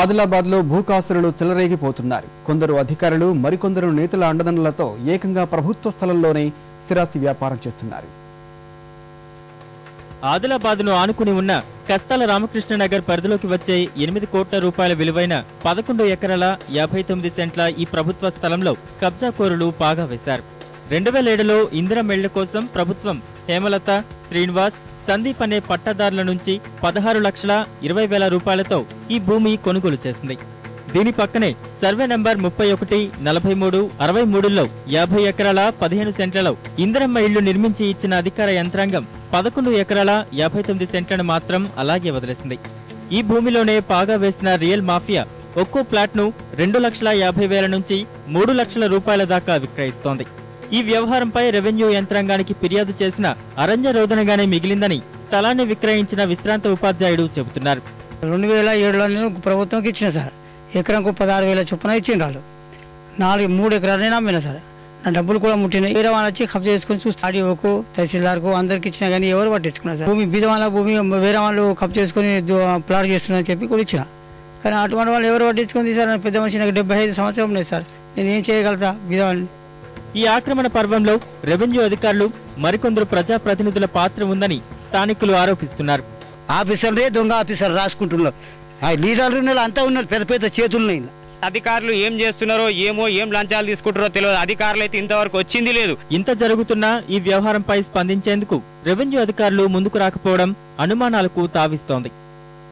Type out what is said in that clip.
ఆదిలాబాద్లో భూకాసురులు చెలరేగిపోతున్నారు. కొందరు అధికారులు మరికొందరు నేతల అండదండలతో ఏకంగా ప్రభుత్వ స్థలంలోనే స్థిరాస్తి వ్యాపారం చేస్తున్నారు. ఆదిలాబాద్ను ఆనుకుని ఉన్న కస్తాల రామకృష్ణనగర్ పరిధిలోకి వచ్చే 8 కోట్ల రూపాయల విలువైన 11 ఎకరాల 59 సెంట్ల ఈ ప్రభుత్వ స్థలంలో కబ్జాకోరులు పాగా వేశారు. 2007లో ఇందిరమ్మ ఇళ్ల కోసం ప్రభుత్వం హేమలత, శ్రీనివాస్, సందీప్ అనే పట్టాదారుల నుంచి 16,20,000 రూపాయలతో ఈ భూమి కొనుగోలు చేసింది. దీని పక్కనే సర్వే నంబర్ 31, 43, 63లో 50 ఎకరాల 15 సెంట్లలో ఇందిరమ్మ ఇళ్లు నిర్మించి ఇచ్చిన అధికార యంత్రాంగం 11 ఎకరాల 59 సెంట్లను మాత్రం అలాగే వదిలేసింది. ఈ భూమిలోనే పాగా వేసిన రియల్ మాఫియా ఒక్కో ప్లాట్ను 2,50,000 నుంచి 3 లక్షల రూపాయల దాకా విక్రయిస్తోంది. ఈ వ్యవహారంపై రెవెన్యూ యంత్రాంగానికి ఫిర్యాదు చేసిన అరణ్య రోదనగానే మిగిలిందని స్థలాన్ని విక్రయించిన విశ్రాంత ఉపాధ్యాయుడు చెబుతున్నారు. 2007లో నేను ప్రభుత్వంకి ఇచ్చిన సార్, ఎకరంకు 16,000 చొప్పున ఇచ్చిండు వాళ్ళు. 3 ఎకరాలనే నమ్మిన సార్. నా డబ్బులు కూడా ముట్టినాయి. వేరే వాళ్ళు వచ్చి కబ్జా చేసుకుని చూసి ఆడియోకు, తహసీల్దార్కు అందరికి ఇచ్చినా కానీ ఎవరు పట్టించుకున్నారు సార్. భూమి బీదవాళ్ళ భూమి వేరే వాళ్ళు కబ్జా చేసుకుని ప్లాట్ చేస్తున్నారని చెప్పి కూడా ఇచ్చిన. కానీ అటువంటి వాళ్ళు ఎవరు పట్టించుకుంది సార్? పెద్ద మనిషి, నాకు 75 సంవత్సరం ఉన్నాయి సార్. నేను ఏం చేయగలుగుతా బీదవాళ్ళని? ఈ ఆక్రమణ పర్వంలో రెవెన్యూ అధికారులు మరికొందరు ప్రజాప్రతినిధుల పాత్ర ఉందని స్థానికులు ఆరోపిస్తున్నారు. ఆఫీసర్లే దొంగ ఆఫీసర్ రాసుకుంటున్నారు. లీడర్లు అంతా ఉన్నారు, పెద్ద పెద్ద చేతులున్నాయి. అధికారులు ఏం చేస్తున్నారో ఏమో, ఏం లంచాలు తీసుకుంటారో తెలియదు. అధికారులు అయితే ఇంతవరకు వచ్చింది లేదు. ఇంత జరుగుతున్నా ఈ వ్యవహారంపై స్పందించేందుకు రెవెన్యూ అధికారులు ముందుకు రాకపోవడం అనుమానాలకు తావిస్తోంది.